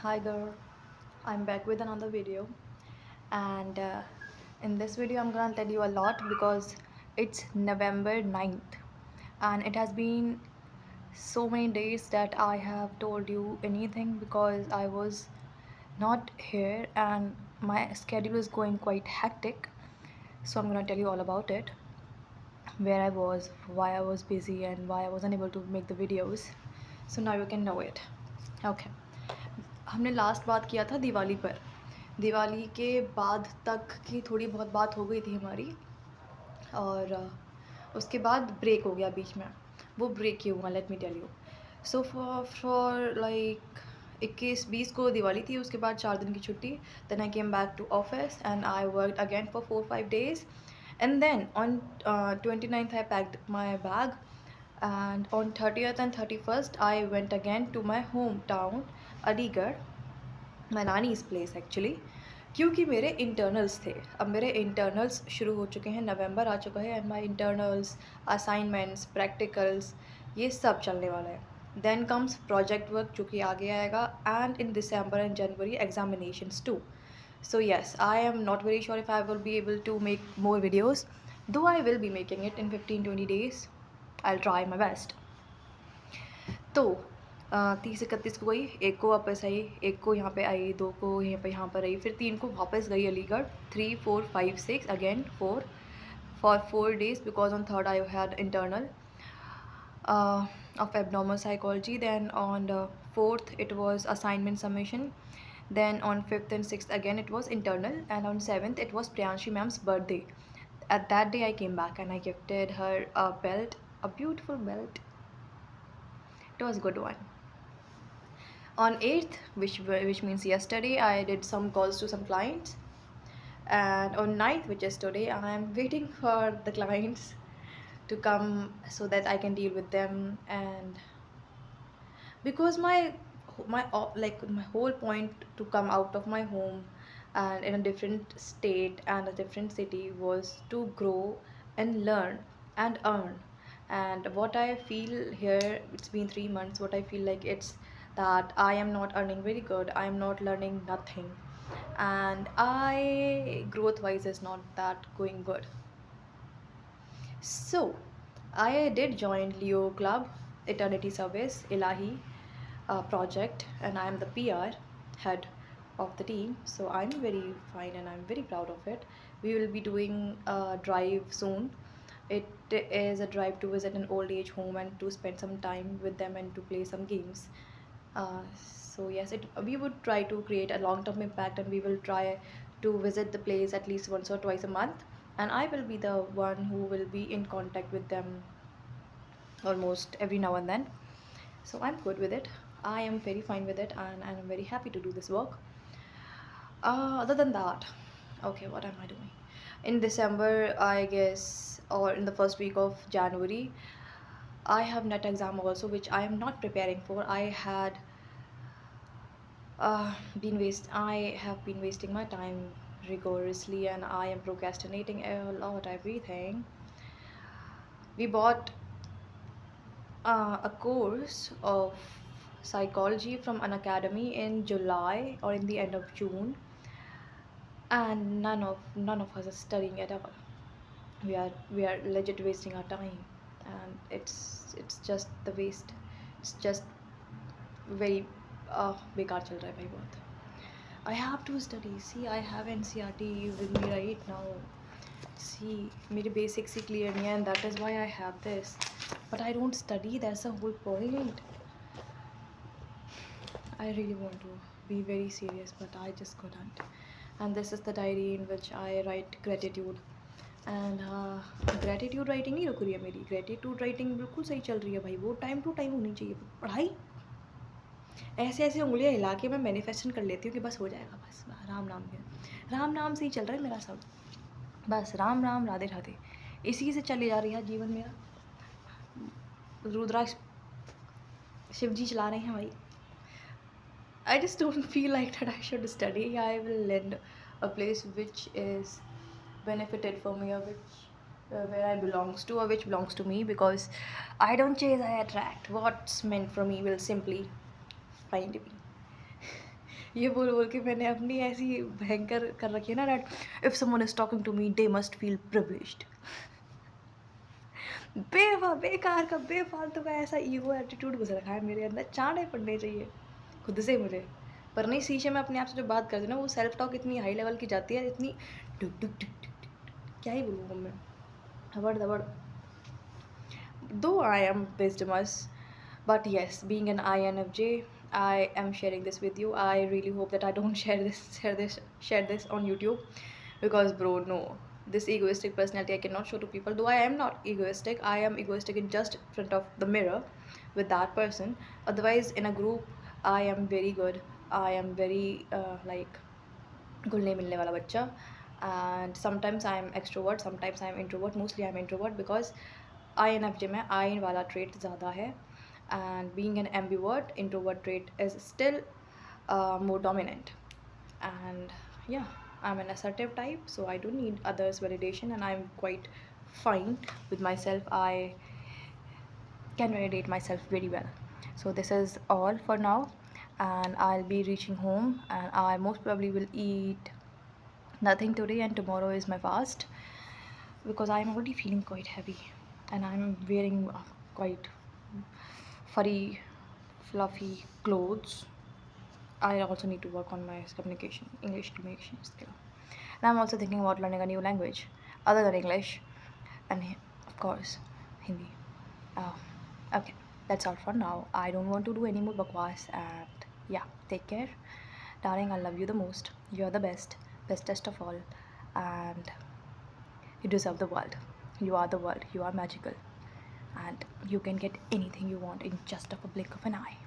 Hi girl, I'm back with another video, and in this video I'm gonna tell you a lot because it's November 9th, and it has been so many days that I have told you anything because I was not here and my schedule is going quite hectic. So I'm gonna tell you all about it, where I was, why I was busy, and why I wasn't able to make the videos. So now you can know it. Okay. हमने last बात किया था दिवाली पर। दिवाली के बाद तक की थोड़ी बहुत बात हो गई थी हमारी, और उसके बाद ब्रेक हो गया बीच में। वो ब्रेक क्यों हुआ, let me tell you. So for like 21-20 को दिवाली थी, उसके बाद 4 दिन की छुट्टी। Then I came back to office and I work again for 4-5 days, and then on 29th I packed my bag, and on 30th and 31st I went again to my hometown Aligarh, my nani's place actually, क्योंकि मेरे internals थे। अब मेरे internals शुरू हो चुके हैं, नवंबर आ चुका है, and my internals, assignments, practicals, ये सब चलने वाला है। देन कम्स प्रोजेक्ट वर्क जो कि आगे आएगा, and in December and January examinations too. So yes, I am not very sure if I will be able to make more videos, though I will be making it in 15-20 days. I'll try my best. तो 30-31 को गई, एक को वापस आई, एक को यहाँ पे आई, दो को यहाँ पर आई, फिर 3 को वापस गई Aligarh, 3, 4, 5, 6 again 4 for 4 days because on 3rd I had internal of abnormal psychology. Then on the 4th it was assignment submission. Then on 5th and 6th again it was internal, and on 7th it was Priyanshi ma'am's birthday. At that day I came back and I gifted her a belt, a beautiful belt. It was a good one. On 8th, which means yesterday, I did some calls to some clients, and on 9th, which is today, I am waiting for the clients to come so that I can deal with them. And because my whole point to come out of my home and in a different state and a different city was to grow and learn and earn. And what I feel here, it's been 3 months, what I feel like it's that I am not earning very good, I am not learning nothing, and I growth wise is not that going good. So I did join Leo Club, Eternity Service, Ilahi project, and I am the PR head of the team. So I'm very fine and I'm very proud of it. We will be doing a drive soon. It is a drive to visit an old age home and to spend some time with them and to play some games. So yes, we would try to create a long-term impact, and we will try to visit the place at least once or twice a month, and I will be the one who will be in contact with them almost every now and then. So I'm good with it. I am very fine with it, and I'm very happy to do this work. Other than that, okay, what am I doing? In December, I guess, or in the first week of January, I have net exam also, which I am not preparing for. I have been wasting my time rigorously, and I am procrastinating a lot, everything. We bought a course of psychology from an academy in July or in the end of June, and none of us is studying it ever. We are legit wasting our time, and it's just the waste. It's just very बेकार चल रहा है भाई बहुत. I have to study. See, I have NCRT with me right now. See, मेरे basics ही clear नहीं है, and that is why I have this. But I don't study. That's the whole point. I really want to be very serious, but I just couldn't. And this is the diary in which I write gratitude. And gratitude writing नहीं रुक रही है मेरी. Gratitude writing बिल्कुल सही चल रही है भाई. वो टाइम टू टाइम होनी चाहिए. पढ़ाई ऐसे ऐसे उंगलियां हिला के मैं मैनिफेस्टेशन कर लेती हूँ कि बस हो जाएगा. बस राम नाम के राम नाम से ही चल रहा है मेरा सब. बस राम राम राधे राधे, इसी से चली जा रही है जीवन मेरा. रुद्राक्ष शिव जी चला रहे हैं भाई. I just don't feel like that I should study. I will land a place which is benefited for me, or which where I belongs to, or which belongs to me, because I don't chase, I attract. What's meant for me will simply find me. ये बोल बोल के मैंने अपनी ऐसी भयंकर कर रखी है ना, that if someone is talking to me they must feel privileged. बेकार का बेफालतू का ऐसा ईगो एटीट्यूड घुस रखा है मेरे अंदर, चाँटे पड़ने चाहिए खुद से मुझे। पर नहीं, शीशे में अपने आप से जो बात करती हूँ ना, वो सेल्फ टॉक इतनी हाई लेवल की जाती है, इतनी टुक टुक टुक टुक टुक, क्या ही बोलूँ मैं, हबड़ दबड़। Though I am wisdomous, but yes, being an INFJ, I am sharing this with you. I really hope that I don't share this on YouTube, because bro, no, this egoistic personality I cannot show to people. Though I am not egoistic, I am egoistic in just front of the mirror with that person. Otherwise, in a group, I am very good. I am very like घुलने मिलने वाला बच्चा. And sometimes I am extrovert, sometimes I am introvert. Mostly I am introvert because INFJ में I वाला trait ज़्यादा है, and being an ambivert, introvert trait is still more dominant. And yeah, I'm an assertive type, so I don't need others' validation, and I'm quite fine with myself. I can validate myself very well. So this is all for now, and I'll be reaching home, and I most probably will eat nothing today, and tomorrow is my fast, because I'm already feeling quite heavy, and I'm wearing quite furry, fluffy clothes. I also need to work on my English communication skill. And I'm also thinking about learning a new language other than English, and of course, Hindi. Oh, okay, that's all for now. I don't want to do any more bakwas, and yeah, take care. Darling, I love you the most. You're the best, bestest of all, and you deserve the world. You are the world. You are magical, and you can get anything you want in just a blink of an eye.